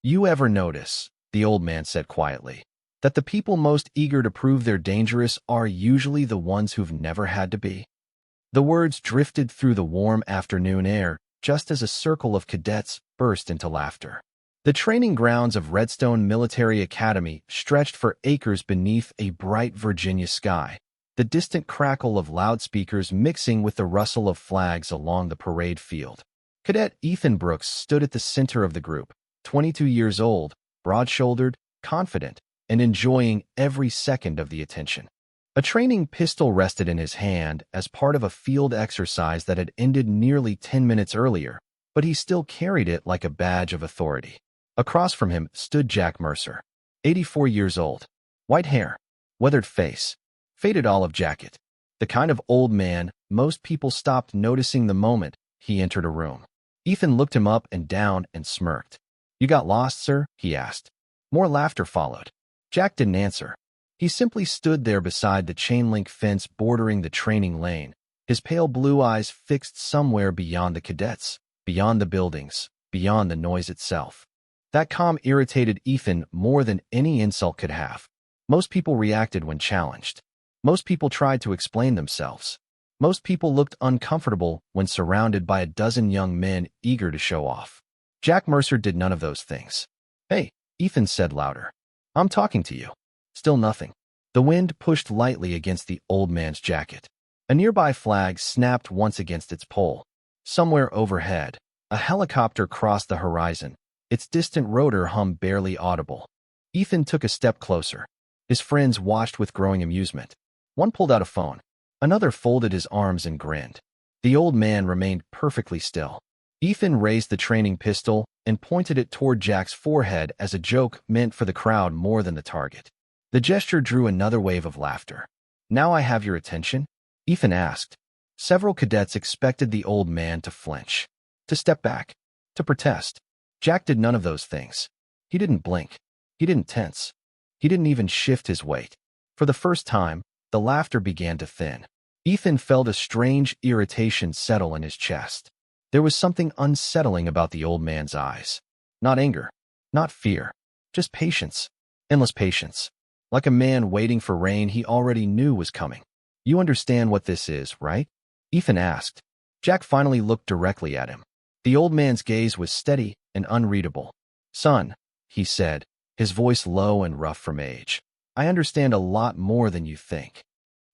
"You ever notice," the old man said quietly, "that the people most eager to prove they're dangerous are usually the ones who've never had to be?" The words drifted through the warm afternoon air just as a circle of cadets burst into laughter. The training grounds of Redstone Military Academy stretched for acres beneath a bright Virginia sky, the distant crackle of loudspeakers mixing with the rustle of flags along the parade field. Cadet Ethan Brooks stood at the center of the group, 22 years old, broad-shouldered, confident, and enjoying every second of the attention. A training pistol rested in his hand as part of a field exercise that had ended nearly 10 minutes earlier, but he still carried it like a badge of authority. Across from him stood Jack Mercer, 84 years old, white hair, weathered face, faded olive jacket, the kind of old man most people stopped noticing the moment he entered a room. Ethan looked him up and down and smirked. "You got lost, sir?" he asked. More laughter followed. Jack didn't answer. He simply stood there beside the chain-link fence bordering the training lane, his pale blue eyes fixed somewhere beyond the cadets, beyond the buildings, beyond the noise itself. That calm irritated Ethan more than any insult could have. Most people reacted when challenged. Most people tried to explain themselves. Most people looked uncomfortable when surrounded by a dozen young men eager to show off. Jack Mercer did none of those things. "Hey," Ethan said louder. "I'm talking to you." Still nothing. The wind pushed lightly against the old man's jacket. A nearby flag snapped once against its pole. Somewhere overhead, a helicopter crossed the horizon, its distant rotor hum barely audible. Ethan took a step closer. His friends watched with growing amusement. One pulled out a phone. Another folded his arms and grinned. The old man remained perfectly still. Ethan raised the training pistol and pointed it toward Jack's forehead as a joke meant for the crowd more than the target. The gesture drew another wave of laughter. "Now I have your attention?" Ethan asked. Several cadets expected the old man to flinch, to step back, to protest. Jack did none of those things. He didn't blink. He didn't tense. He didn't even shift his weight. For the first time, the laughter began to thin. Ethan felt a strange irritation settle in his chest. There was something unsettling about the old man's eyes. Not anger, not fear, just patience, endless patience. Like a man waiting for rain he already knew was coming. "You understand what this is, right?" Ethan asked. Jack finally looked directly at him. The old man's gaze was steady and unreadable. "Son," he said, his voice low and rough from age, "I understand a lot more than you think."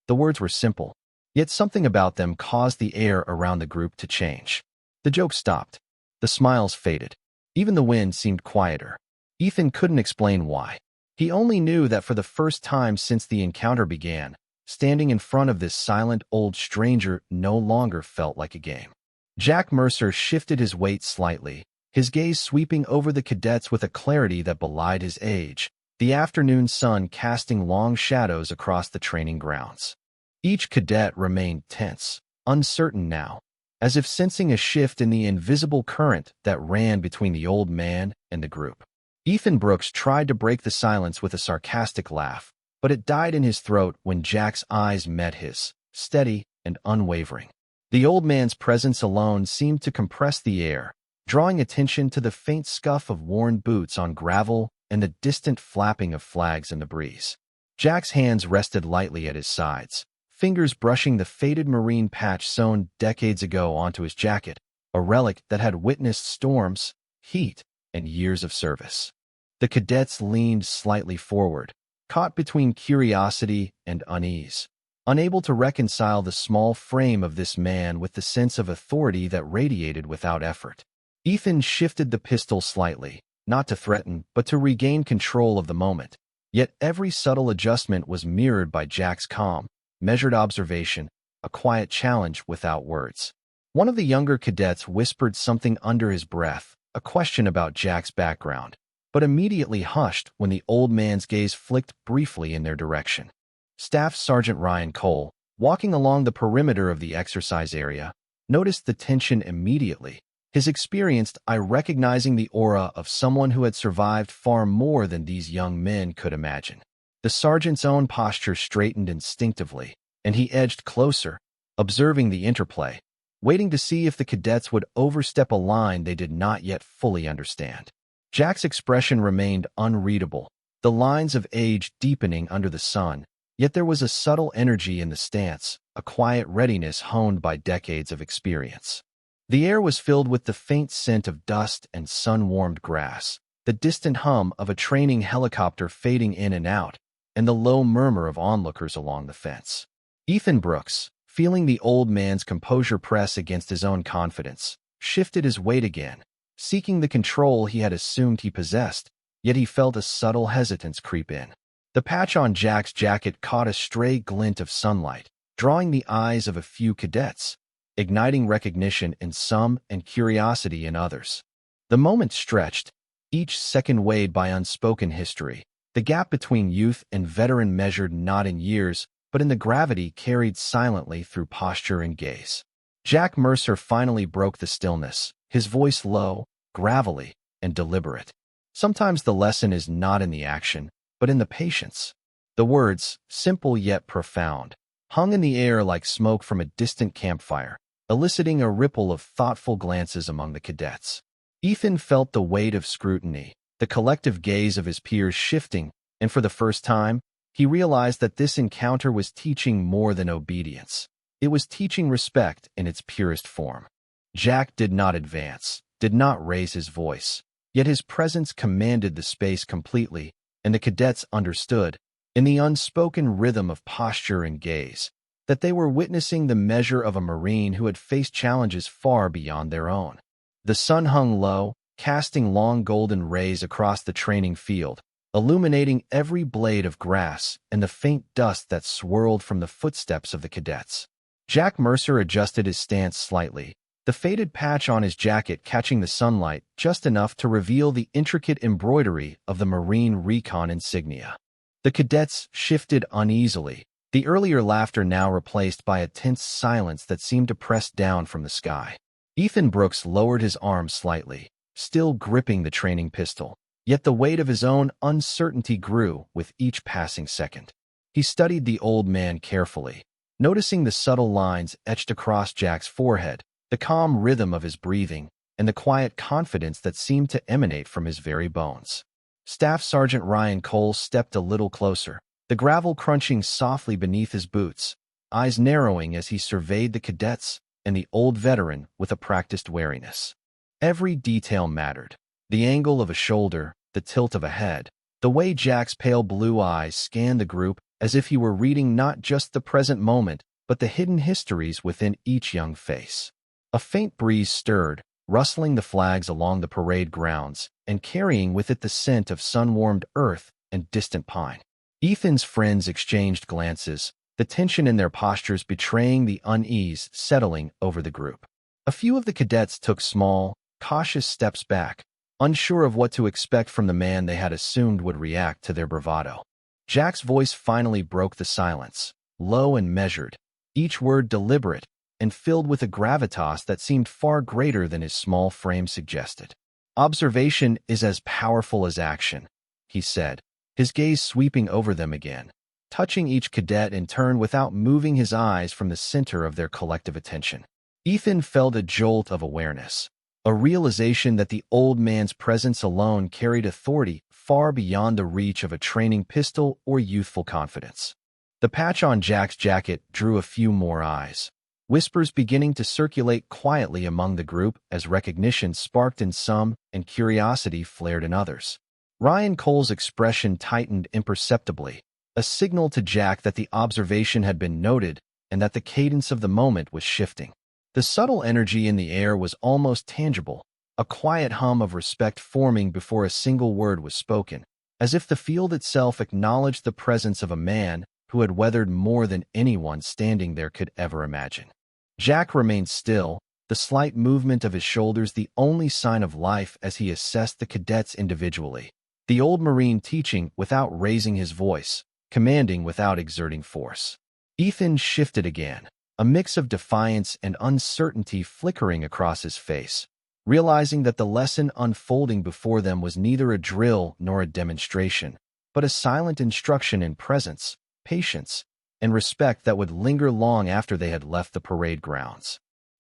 The words were simple, yet something about them caused the air around the group to change. The joke stopped. The smiles faded. Even the wind seemed quieter. Ethan couldn't explain why. He only knew that for the first time since the encounter began, standing in front of this silent old stranger no longer felt like a game. Jack Mercer shifted his weight slightly, his gaze sweeping over the cadets with a clarity that belied his age, the afternoon sun casting long shadows across the training grounds. Each cadet remained tense, uncertain now, as if sensing a shift in the invisible current that ran between the old man and the group. Ethan Brooks tried to break the silence with a sarcastic laugh, but it died in his throat when Jack's eyes met his, steady and unwavering. The old man's presence alone seemed to compress the air, drawing attention to the faint scuff of worn boots on gravel and the distant flapping of flags in the breeze. Jack's hands rested lightly at his sides, fingers brushing the faded marine patch sewn decades ago onto his jacket, a relic that had witnessed storms, heat, and years of service. The cadets leaned slightly forward, caught between curiosity and unease, unable to reconcile the small frame of this man with the sense of authority that radiated without effort. Ethan shifted the pistol slightly, not to threaten, but to regain control of the moment. Yet every subtle adjustment was mirrored by Jack's calm, measured observation, a quiet challenge without words. One of the younger cadets whispered something under his breath, a question about Jack's background, but immediately hushed when the old man's gaze flicked briefly in their direction. Staff Sergeant Ryan Cole, walking along the perimeter of the exercise area, noticed the tension immediately, his experienced eye recognizing the aura of someone who had survived far more than these young men could imagine. The sergeant's own posture straightened instinctively, and he edged closer, observing the interplay, waiting to see if the cadets would overstep a line they did not yet fully understand. Jack's expression remained unreadable, the lines of age deepening under the sun, yet there was a subtle energy in the stance, a quiet readiness honed by decades of experience. The air was filled with the faint scent of dust and sun-warmed grass, the distant hum of a training helicopter fading in and out, and the low murmur of onlookers along the fence. Ethan Brooks, feeling the old man's composure press against his own confidence, shifted his weight again, seeking the control he had assumed he possessed, yet he felt a subtle hesitance creep in. The patch on Jack's jacket caught a stray glint of sunlight, drawing the eyes of a few cadets, igniting recognition in some and curiosity in others. The moment stretched, each second weighed by unspoken history, the gap between youth and veteran measured not in years, but in the gravity carried silently through posture and gaze. Jack Mercer finally broke the stillness, his voice low, gravelly, and deliberate. Sometimes the lesson is not in the action, but in the patience. The words, simple yet profound, hung in the air like smoke from a distant campfire, eliciting a ripple of thoughtful glances among the cadets. Ethan felt the weight of scrutiny, the collective gaze of his peers shifting, and for the first time, he realized that this encounter was teaching more than obedience. It was teaching respect in its purest form. Jack did not advance, did not raise his voice, yet his presence commanded the space completely, and the cadets understood, in the unspoken rhythm of posture and gaze, that they were witnessing the measure of a Marine who had faced challenges far beyond their own. The sun hung low, casting long golden rays across the training field, illuminating every blade of grass and the faint dust that swirled from the footsteps of the cadets. Jack Mercer adjusted his stance slightly, the faded patch on his jacket catching the sunlight just enough to reveal the intricate embroidery of the Marine Recon insignia. The cadets shifted uneasily, the earlier laughter now replaced by a tense silence that seemed to press down from the sky. Ethan Brooks lowered his arm slightly, still gripping the training pistol, yet the weight of his own uncertainty grew with each passing second. He studied the old man carefully, noticing the subtle lines etched across Jack's forehead, the calm rhythm of his breathing, and the quiet confidence that seemed to emanate from his very bones. Staff Sergeant Ryan Cole stepped a little closer, the gravel crunching softly beneath his boots, eyes narrowing as he surveyed the cadets and the old veteran with a practiced wariness. Every detail mattered. The angle of a shoulder, the tilt of a head, the way Jack's pale blue eyes scanned the group as if he were reading not just the present moment, but the hidden histories within each young face. A faint breeze stirred, rustling the flags along the parade grounds and carrying with it the scent of sun-warmed earth and distant pine. Ethan's friends exchanged glances, the tension in their postures betraying the unease settling over the group. A few of the cadets took small, cautious steps back, unsure of what to expect from the man they had assumed would react to their bravado. Jack's voice finally broke the silence, low and measured, each word deliberate and filled with a gravitas that seemed far greater than his small frame suggested. "Observation is as powerful as action," he said, his gaze sweeping over them again, touching each cadet in turn without moving his eyes from the center of their collective attention. Ethan felt a jolt of awareness, a realization that the old man's presence alone carried authority far beyond the reach of a training pistol or youthful confidence. The patch on Jack's jacket drew a few more eyes, whispers beginning to circulate quietly among the group as recognition sparked in some and curiosity flared in others. Ryan Cole's expression tightened imperceptibly, a signal to Jack that the observation had been noted and that the cadence of the moment was shifting. The subtle energy in the air was almost tangible, a quiet hum of respect forming before a single word was spoken, as if the field itself acknowledged the presence of a man who had weathered more than anyone standing there could ever imagine. Jack remained still, the slight movement of his shoulders the only sign of life as he assessed the cadets individually, the old Marine teaching without raising his voice, commanding without exerting force. Ethan shifted again, a mix of defiance and uncertainty flickering across his face, realizing that the lesson unfolding before them was neither a drill nor a demonstration, but a silent instruction in presence, patience, and respect that would linger long after they had left the parade grounds.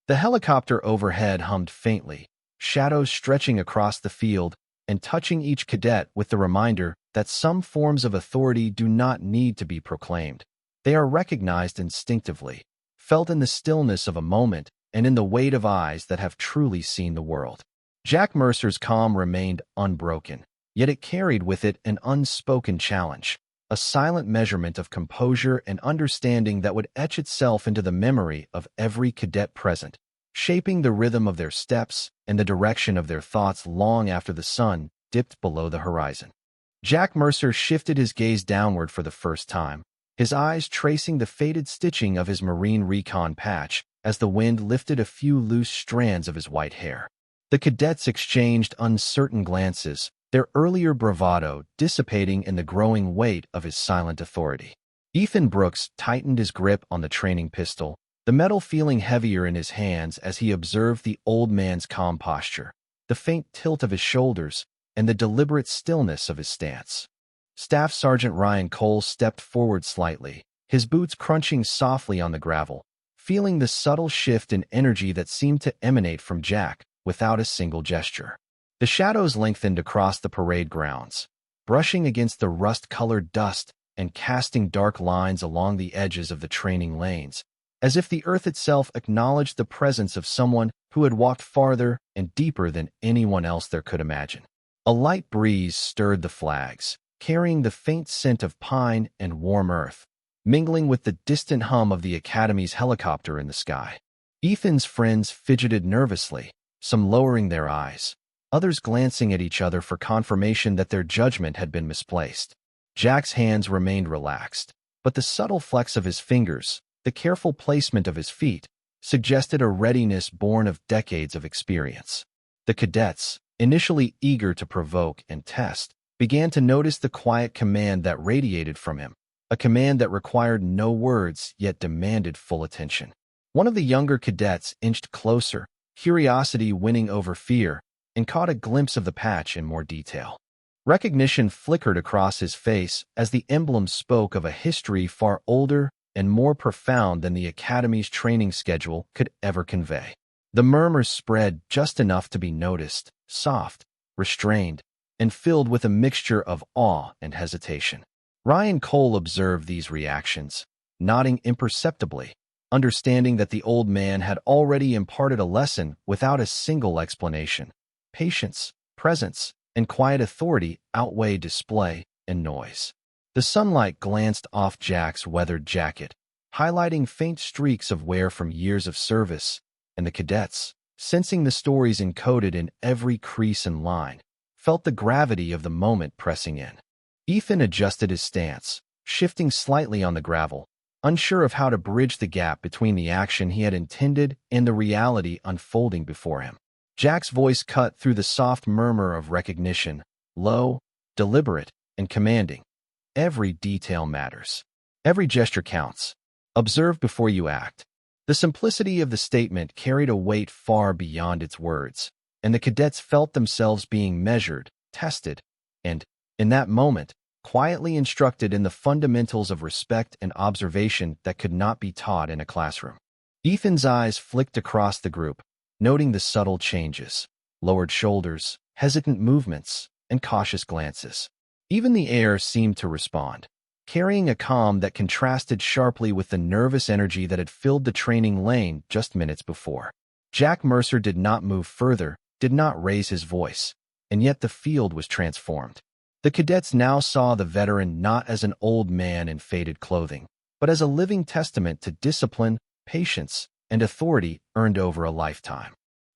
The helicopter overhead hummed faintly, shadows stretching across the field, and touching each cadet with the reminder that some forms of authority do not need to be proclaimed. They are recognized instinctively, felt in the stillness of a moment, and in the weight of eyes that have truly seen the world. Jack Mercer's calm remained unbroken, yet it carried with it an unspoken challenge, a silent measurement of composure and understanding that would etch itself into the memory of every cadet present, shaping the rhythm of their steps and the direction of their thoughts long after the sun dipped below the horizon. Jack Mercer shifted his gaze downward for the first time, his eyes tracing the faded stitching of his Marine Recon patch as the wind lifted a few loose strands of his white hair. The cadets exchanged uncertain glances, their earlier bravado dissipating in the growing weight of his silent authority. Ethan Brooks tightened his grip on the training pistol, the metal feeling heavier in his hands as he observed the old man's calm posture, the faint tilt of his shoulders, and the deliberate stillness of his stance. Staff Sergeant Ryan Cole stepped forward slightly, his boots crunching softly on the gravel, feeling the subtle shift in energy that seemed to emanate from Jack without a single gesture. The shadows lengthened across the parade grounds, brushing against the rust-colored dust and casting dark lines along the edges of the training lanes, as if the earth itself acknowledged the presence of someone who had walked farther and deeper than anyone else there could imagine. A light breeze stirred the flags, carrying the faint scent of pine and warm earth, mingling with the distant hum of the Academy's helicopter in the sky. Ethan's friends fidgeted nervously, some lowering their eyes, others glancing at each other for confirmation that their judgment had been misplaced. Jack's hands remained relaxed, but the subtle flex of his fingers, the careful placement of his feet, suggested a readiness born of decades of experience. The cadets, initially eager to provoke and test, began to notice the quiet command that radiated from him, a command that required no words yet demanded full attention. One of the younger cadets inched closer, curiosity winning over fear, and caught a glimpse of the patch in more detail. Recognition flickered across his face as the emblem spoke of a history far older and more profound than the Academy's training schedule could ever convey. The murmurs spread just enough to be noticed, soft, restrained, and filled with a mixture of awe and hesitation. Ryan Cole observed these reactions, nodding imperceptibly, understanding that the old man had already imparted a lesson without a single explanation. Patience, presence, and quiet authority outweigh display and noise. The sunlight glanced off Jack's weathered jacket, highlighting faint streaks of wear from years of service, and the cadets, sensing the stories encoded in every crease and line, felt the gravity of the moment pressing in. Ethan adjusted his stance, shifting slightly on the gravel, unsure of how to bridge the gap between the action he had intended and the reality unfolding before him. Jack's voice cut through the soft murmur of recognition, low, deliberate, and commanding. Every detail matters. Every gesture counts. Observe before you act. The simplicity of the statement carried a weight far beyond its words, and the cadets felt themselves being measured, tested, and, in that moment, quietly instructed in the fundamentals of respect and observation that could not be taught in a classroom. Ethan's eyes flicked across the group, noting the subtle changes, lowered shoulders, hesitant movements, and cautious glances. Even the air seemed to respond, carrying a calm that contrasted sharply with the nervous energy that had filled the training lane just minutes before. Jack Mercer did not move further, did not raise his voice, and yet the field was transformed. The cadets now saw the veteran not as an old man in faded clothing, but as a living testament to discipline, patience, and authority earned over a lifetime.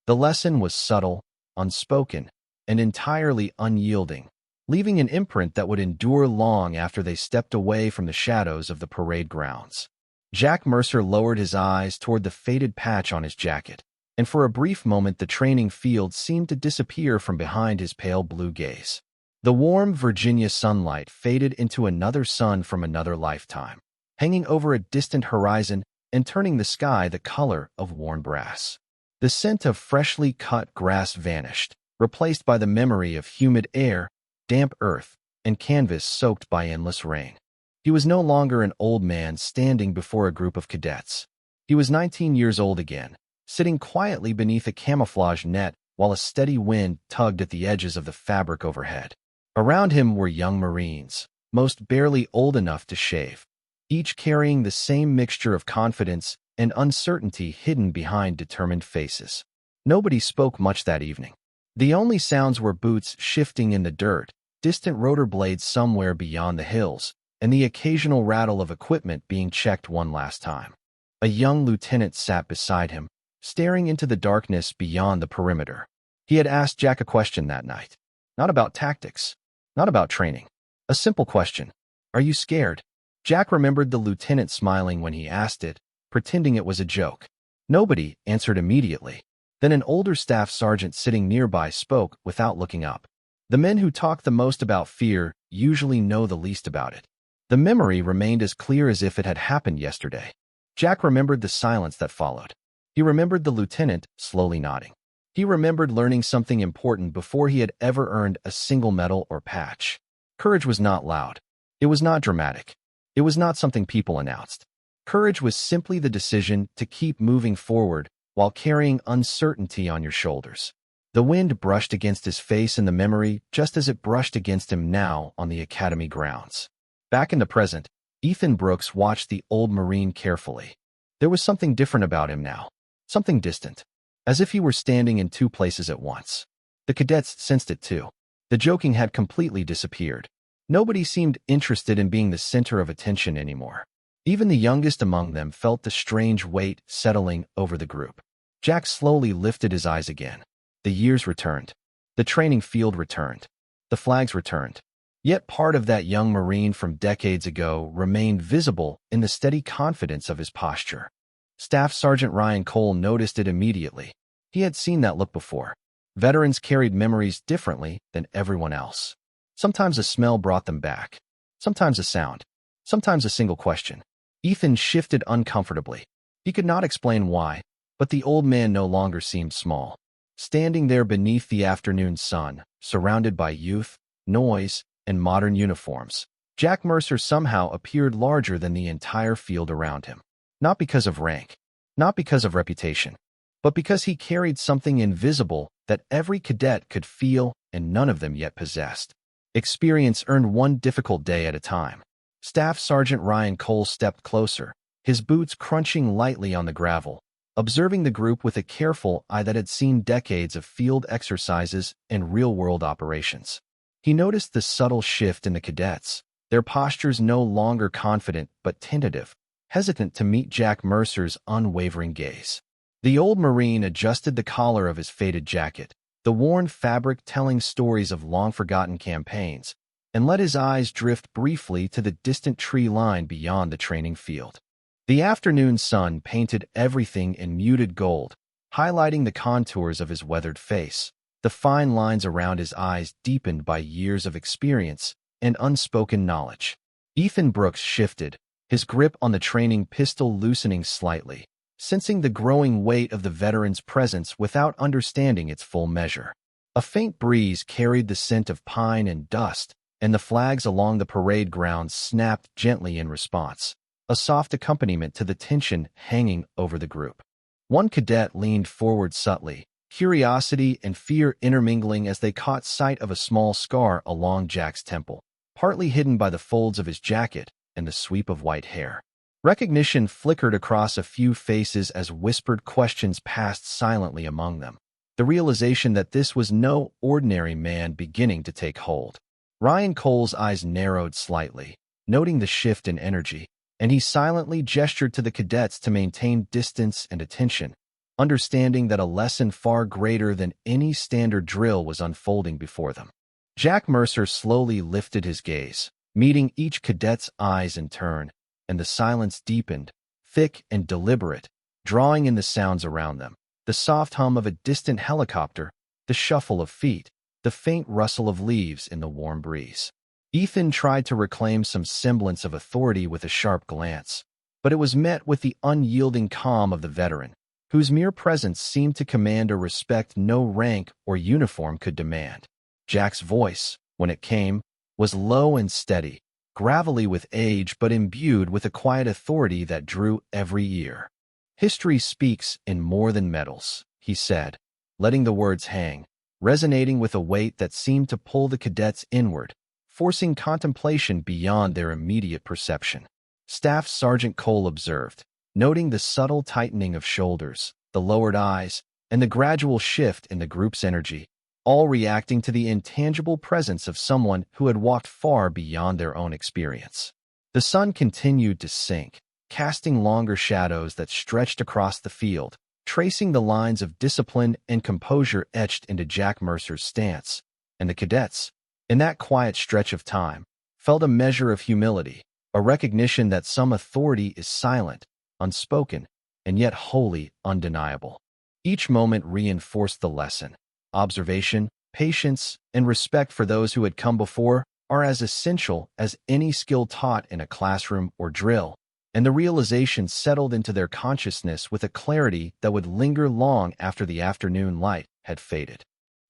The lesson was subtle, unspoken, and entirely unyielding, leaving an imprint that would endure long after they stepped away from the shadows of the parade grounds. Jack Mercer lowered his eyes toward the faded patch on his jacket, and for a brief moment the training field seemed to disappear from behind his pale blue gaze. The warm Virginia sunlight faded into another sun from another lifetime, hanging over a distant horizon and turning the sky the color of worn brass. The scent of freshly cut grass vanished, replaced by the memory of humid air, damp earth, and canvas soaked by endless rain. He was no longer an old man standing before a group of cadets. He was 19 years old again, sitting quietly beneath a camouflage net while a steady wind tugged at the edges of the fabric overhead. Around him were young Marines, most barely old enough to shave, each carrying the same mixture of confidence and uncertainty hidden behind determined faces. Nobody spoke much that evening. The only sounds were boots shifting in the dirt, distant rotor blades somewhere beyond the hills, and the occasional rattle of equipment being checked one last time. A young lieutenant sat beside him, staring into the darkness beyond the perimeter. He had asked Jack a question that night. Not about tactics, not about training. A simple question. Are you scared? Jack remembered the lieutenant smiling when he asked it, pretending it was a joke. Nobody answered immediately. Then an older staff sergeant sitting nearby spoke without looking up. The men who talk the most about fear usually know the least about it. The memory remained as clear as if it had happened yesterday. Jack remembered the silence that followed. He remembered the lieutenant slowly nodding. He remembered learning something important before he had ever earned a single medal or patch. Courage was not loud. It was not dramatic. It was not something people announced. Courage was simply the decision to keep moving forward while carrying uncertainty on your shoulders. The wind brushed against his face in the memory just as it brushed against him now on the academy grounds. Back in the present, Ethan Brooks watched the old Marine carefully. There was something different about him now, something distant, as if he were standing in two places at once. The cadets sensed it too. The joking had completely disappeared. Nobody seemed interested in being the center of attention anymore. Even the youngest among them felt the strange weight settling over the group. Jack slowly lifted his eyes again. The years returned. The training field returned. The flags returned. Yet part of that young Marine from decades ago remained visible in the steady confidence of his posture. Staff Sergeant Ryan Cole noticed it immediately. He had seen that look before. Veterans carried memories differently than everyone else. Sometimes a smell brought them back. Sometimes a sound. Sometimes a single question. Ethan shifted uncomfortably. He could not explain why, but the old man no longer seemed small. Standing there beneath the afternoon sun, surrounded by youth, noise, and modern uniforms, Jack Mercer somehow appeared larger than the entire field around him. Not because of rank, not because of reputation, but because he carried something invisible that every cadet could feel and none of them yet possessed. Experience earned one difficult day at a time. Staff Sergeant Ryan Cole stepped closer, his boots crunching lightly on the gravel, observing the group with a careful eye that had seen decades of field exercises and real-world operations. He noticed the subtle shift in the cadets, their postures no longer confident but tentative, hesitant to meet Jack Mercer's unwavering gaze. The old Marine adjusted the collar of his faded jacket, the worn fabric telling stories of long-forgotten campaigns, and let his eyes drift briefly to the distant tree line beyond the training field. The afternoon sun painted everything in muted gold, highlighting the contours of his weathered face. The fine lines around his eyes deepened by years of experience and unspoken knowledge. Ethan Brooks shifted, his grip on the training pistol loosening slightly, sensing the growing weight of the veteran's presence without understanding its full measure. A faint breeze carried the scent of pine and dust, and the flags along the parade grounds snapped gently in response, a soft accompaniment to the tension hanging over the group. One cadet leaned forward subtly, curiosity and fear intermingling as they caught sight of a small scar along Jack's temple, partly hidden by the folds of his jacket and the sweep of white hair. Recognition flickered across a few faces as whispered questions passed silently among them, the realization that this was no ordinary man beginning to take hold. Ryan Cole's eyes narrowed slightly, noting the shift in energy, and he silently gestured to the cadets to maintain distance and attention, understanding that a lesson far greater than any standard drill was unfolding before them. Jack Mercer slowly lifted his gaze, meeting each cadet's eyes in turn, and the silence deepened, thick and deliberate, drawing in the sounds around them, the soft hum of a distant helicopter, the shuffle of feet, the faint rustle of leaves in the warm breeze. Ethan tried to reclaim some semblance of authority with a sharp glance, but it was met with the unyielding calm of the veteran, whose mere presence seemed to command a respect no rank or uniform could demand. Jack's voice, when it came, was low and steady, gravelly with age but imbued with a quiet authority that drew every ear. "History speaks in more than medals," he said, letting the words hang, resonating with a weight that seemed to pull the cadets inward, forcing contemplation beyond their immediate perception. Staff Sergeant Cole observed, noting the subtle tightening of shoulders, the lowered eyes, and the gradual shift in the group's energy, all reacting to the intangible presence of someone who had walked far beyond their own experience. The sun continued to sink, casting longer shadows that stretched across the field, tracing the lines of discipline and composure etched into Jack Mercer's stance, and the cadets, in that quiet stretch of time, felt a measure of humility, a recognition that some authority is silent, unspoken, and yet wholly undeniable. Each moment reinforced the lesson. Observation, patience, and respect for those who had come before are as essential as any skill taught in a classroom or drill, and the realization settled into their consciousness with a clarity that would linger long after the afternoon light had faded.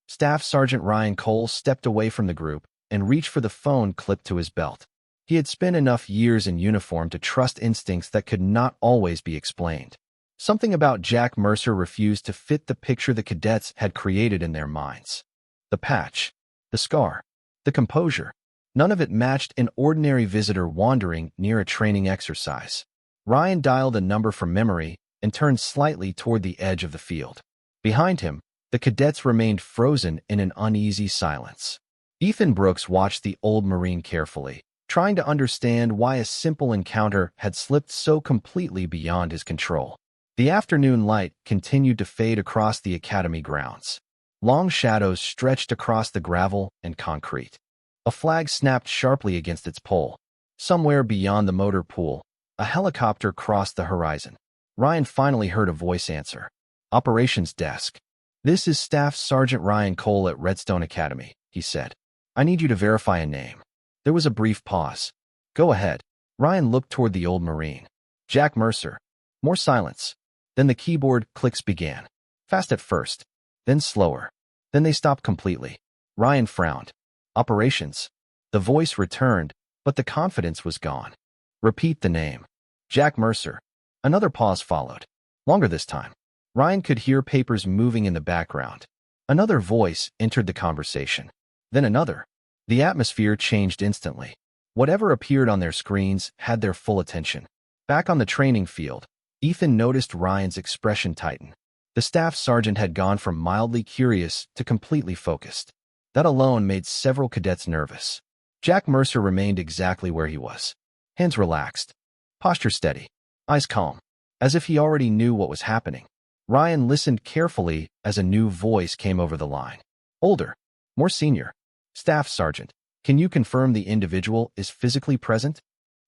Staff Sergeant Ryan Cole stepped away from the group and reached for the phone clipped to his belt. He had spent enough years in uniform to trust instincts that could not always be explained. Something about Jack Mercer refused to fit the picture the cadets had created in their minds. The patch, the scar, the composure, none of it matched an ordinary visitor wandering near a training exercise. Ryan dialed a number from memory and turned slightly toward the edge of the field. Behind him, the cadets remained frozen in an uneasy silence. Ethan Brooks watched the old Marine carefully, trying to understand why a simple encounter had slipped so completely beyond his control. The afternoon light continued to fade across the academy grounds. Long shadows stretched across the gravel and concrete. A flag snapped sharply against its pole. Somewhere beyond the motor pool, a helicopter crossed the horizon. Ryan finally heard a voice answer. "Operations desk. This is Staff Sergeant Ryan Cole at Redstone Academy," he said. "I need you to verify a name." There was a brief pause. "Go ahead." Ryan looked toward the old Marine. "Jack Mercer." More silence. Then the keyboard clicks began. Fast at first, then slower. Then they stopped completely. Ryan frowned. "Operations." The voice returned, but the confidence was gone. "Repeat the name." "Jack Mercer." Another pause followed. Longer this time. Ryan could hear papers moving in the background. Another voice entered the conversation. Then another. The atmosphere changed instantly. Whatever appeared on their screens had their full attention. Back on the training field, Ethan noticed Ryan's expression tighten. The staff sergeant had gone from mildly curious to completely focused. That alone made several cadets nervous. Jack Mercer remained exactly where he was. Hands relaxed. Posture steady. Eyes calm. As if he already knew what was happening. Ryan listened carefully as a new voice came over the line. Older. More senior. "Staff Sergeant, can you confirm the individual is physically present?"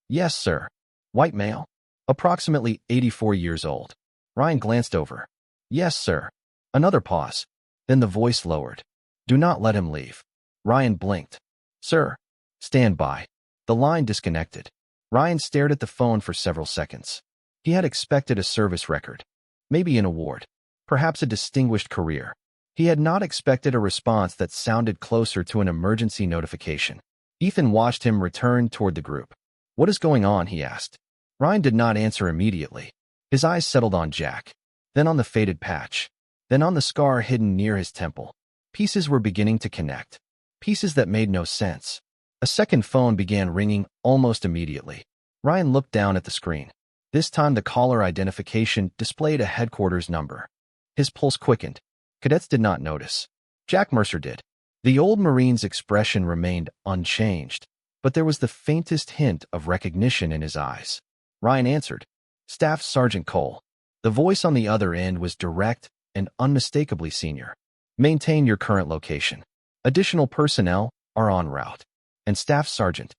"Yes, sir." "White male? Approximately 84 years old." Ryan glanced over. "Yes, sir." Another pause. Then the voice lowered. "Do not let him leave." Ryan blinked. "Sir." "Stand by." The line disconnected. Ryan stared at the phone for several seconds. He had expected a service record. Maybe an award. Perhaps a distinguished career. He had not expected a response that sounded closer to an emergency notification. Ethan watched him return toward the group. "What is going on?" he asked. Ryan did not answer immediately. His eyes settled on Jack, then on the faded patch, then on the scar hidden near his temple. Pieces were beginning to connect. Pieces that made no sense. A second phone began ringing almost immediately. Ryan looked down at the screen. This time the caller identification displayed a headquarters number. His pulse quickened. Cadets did not notice. Jack Mercer did. The old Marine's expression remained unchanged, but there was the faintest hint of recognition in his eyes. Ryan answered. "Staff Sergeant Cole." The voice on the other end was direct and unmistakably senior. "Maintain your current location. Additional personnel are en route." And Staff Sergeant.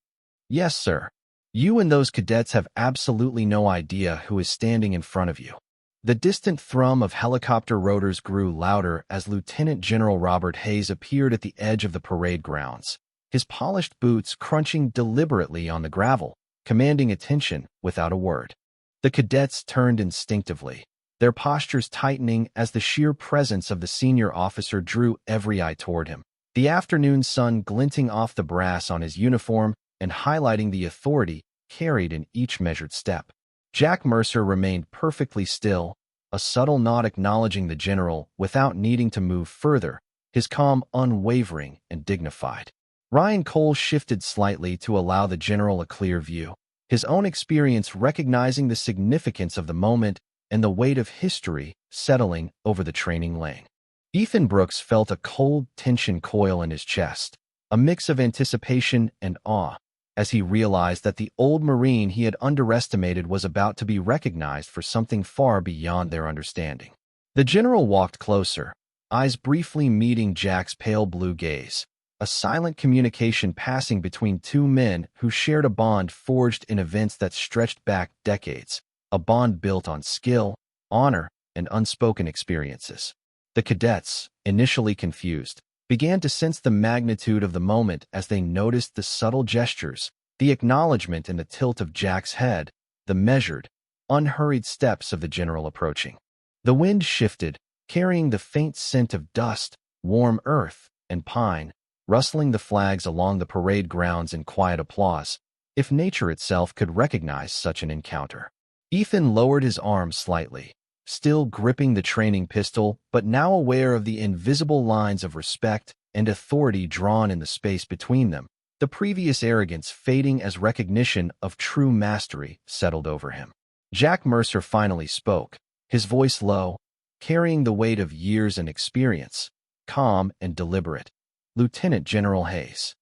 "Yes, sir. You and those cadets have absolutely no idea who is standing in front of you." The distant thrum of helicopter rotors grew louder as Lieutenant General Robert Hayes appeared at the edge of the parade grounds, his polished boots crunching deliberately on the gravel, commanding attention without a word. The cadets turned instinctively, their postures tightening as the sheer presence of the senior officer drew every eye toward him, the afternoon sun glinting off the brass on his uniform and highlighting the authority carried in each measured step. Jack Mercer remained perfectly still, a subtle nod acknowledging the general without needing to move further, his calm unwavering and dignified. Ryan Cole shifted slightly to allow the general a clear view, his own experience recognizing the significance of the moment and the weight of history settling over the training lane. Ethan Brooks felt a cold tension coil in his chest, a mix of anticipation and awe, as he realized that the old Marine he had underestimated was about to be recognized for something far beyond their understanding. The general walked closer, eyes briefly meeting Jack's pale blue gaze, a silent communication passing between two men who shared a bond forged in events that stretched back decades, a bond built on skill, honor, and unspoken experiences. The cadets, initially confused, began to sense the magnitude of the moment as they noticed the subtle gestures, the acknowledgement in the tilt of Jack's head, the measured, unhurried steps of the general approaching. The wind shifted, carrying the faint scent of dust, warm earth, and pine, rustling the flags along the parade grounds in quiet applause, if nature itself could recognize such an encounter. Ethan lowered his arm slightly, still gripping the training pistol, but now aware of the invisible lines of respect and authority drawn in the space between them, the previous arrogance fading as recognition of true mastery settled over him. Jack Mercer finally spoke, his voice low, carrying the weight of years and experience, calm and deliberate. "Lieutenant General Hayes."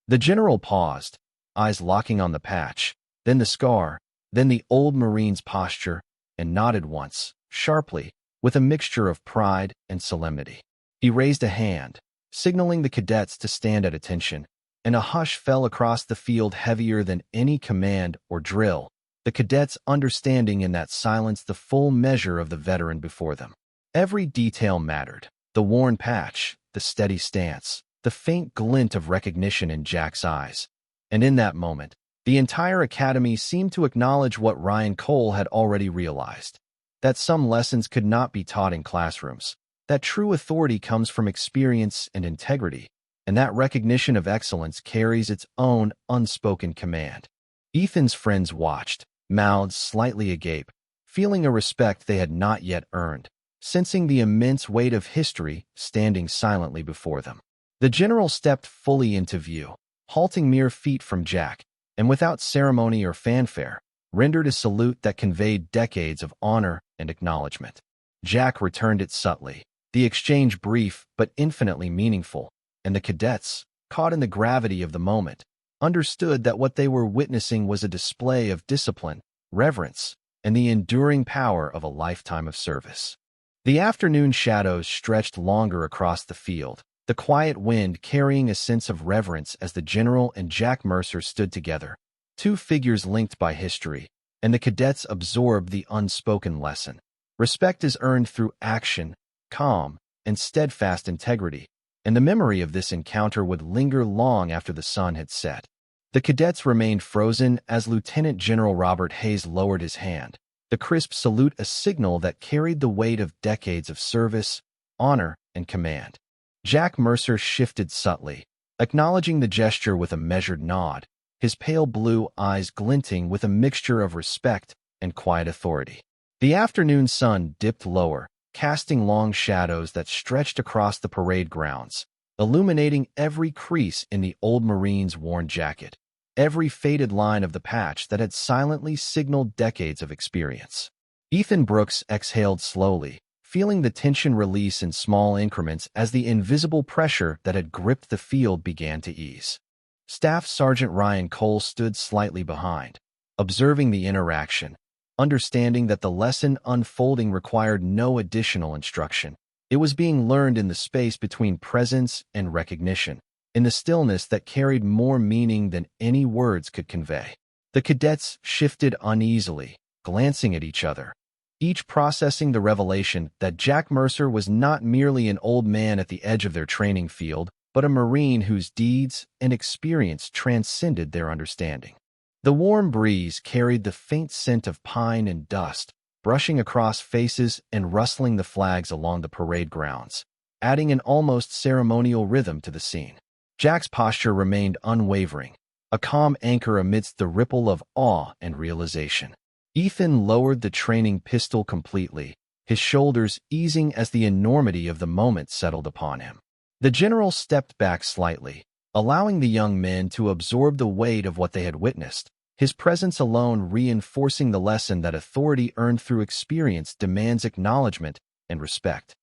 The general paused, eyes locking on the patch, then the scar, then the old Marine's posture, and nodded once, sharply, with a mixture of pride and solemnity. He raised a hand, signaling the cadets to stand at attention, and a hush fell across the field heavier than any command or drill, the cadets understanding in that silence the full measure of the veteran before them. Every detail mattered, the worn patch, the steady stance, the faint glint of recognition in Jack's eyes. And in that moment, the entire academy seemed to acknowledge what Ryan Cole had already realized, that some lessons could not be taught in classrooms, that true authority comes from experience and integrity, and that recognition of excellence carries its own unspoken command. Ethan's friends watched, mouths slightly agape, feeling a respect they had not yet earned, sensing the immense weight of history standing silently before them. The general stepped fully into view, halting mere feet from Jack, and without ceremony or fanfare, rendered a salute that conveyed decades of honor and acknowledgement. Jack returned it subtly, the exchange brief but infinitely meaningful, and the cadets, caught in the gravity of the moment, understood that what they were witnessing was a display of discipline, reverence, and the enduring power of a lifetime of service. The afternoon shadows stretched longer across the field, the quiet wind carrying a sense of reverence as the general and Jack Mercer stood together, two figures linked by history, and the cadets absorbed the unspoken lesson. Respect is earned through action, calm, and steadfast integrity, and the memory of this encounter would linger long after the sun had set. The cadets remained frozen as Lieutenant General Robert Hayes lowered his hand, the crisp salute a signal that carried the weight of decades of service, honor, and command. Jack Mercer shifted subtly, acknowledging the gesture with a measured nod, his pale blue eyes glinting with a mixture of respect and quiet authority. The afternoon sun dipped lower, casting long shadows that stretched across the parade grounds, illuminating every crease in the old Marine's worn jacket, every faded line of the patch that had silently signaled decades of experience. Ethan Brooks exhaled slowly, feeling the tension release in small increments as the invisible pressure that had gripped the field began to ease. Staff Sergeant Ryan Cole stood slightly behind, observing the interaction, understanding that the lesson unfolding required no additional instruction. It was being learned in the space between presence and recognition, in the stillness that carried more meaning than any words could convey. The cadets shifted uneasily, glancing at each other, each processing the revelation that Jack Mercer was not merely an old man at the edge of their training field, but a Marine whose deeds and experience transcended their understanding. The warm breeze carried the faint scent of pine and dust, brushing across faces and rustling the flags along the parade grounds, adding an almost ceremonial rhythm to the scene. Jack's posture remained unwavering, a calm anchor amidst the ripple of awe and realization. Ethan lowered the training pistol completely, his shoulders easing as the enormity of the moment settled upon him. The general stepped back slightly, allowing the young men to absorb the weight of what they had witnessed, his presence alone reinforcing the lesson that authority earned through experience demands acknowledgement and respect.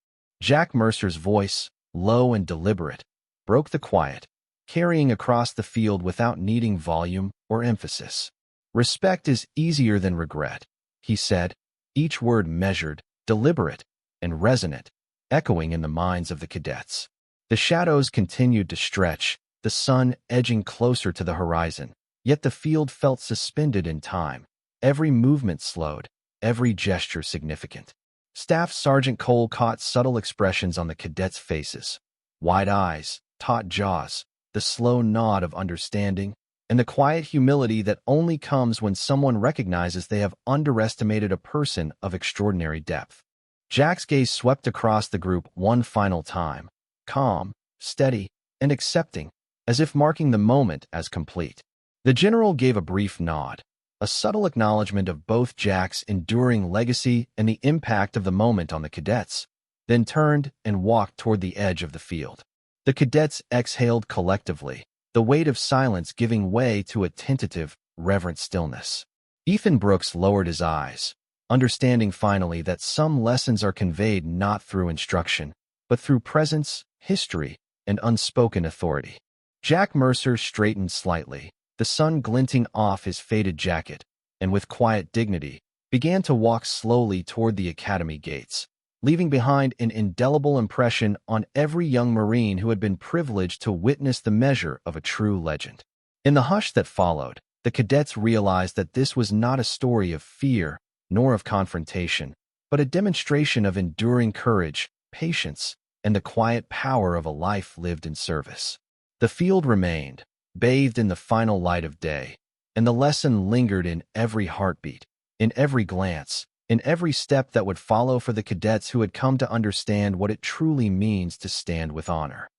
Jack Mercer's voice, low and deliberate, broke the quiet, carrying across the field without needing volume or emphasis. "Respect is easier than regret," he said, each word measured, deliberate, and resonant, echoing in the minds of the cadets. The shadows continued to stretch, the sun edging closer to the horizon, yet the field felt suspended in time, every movement slowed, every gesture significant. Staff Sergeant Cole caught subtle expressions on the cadets' faces: wide eyes, taut jaws, the slow nod of understanding, and the quiet humility that only comes when someone recognizes they have underestimated a person of extraordinary depth. Jack's gaze swept across the group one final time, calm, steady, and accepting, as if marking the moment as complete. The general gave a brief nod, a subtle acknowledgement of both Jack's enduring legacy and the impact of the moment on the cadets, then turned and walked toward the edge of the field. The cadets exhaled collectively, the weight of silence giving way to a tentative, reverent stillness. Ethan Brooks lowered his eyes, understanding finally that some lessons are conveyed not through instruction, but through presence, history, and unspoken authority. Jack Mercer straightened slightly, the sun glinting off his faded jacket, and with quiet dignity, began to walk slowly toward the academy gates, leaving behind an indelible impression on every young Marine who had been privileged to witness the measure of a true legend. In the hush that followed, the cadets realized that this was not a story of fear nor of confrontation, but a demonstration of enduring courage, patience, and the quiet power of a life lived in service. The field remained, bathed in the final light of day, and the lesson lingered in every heartbeat, in every glance, in every step that would follow for the cadets who had come to understand what it truly means to stand with honor.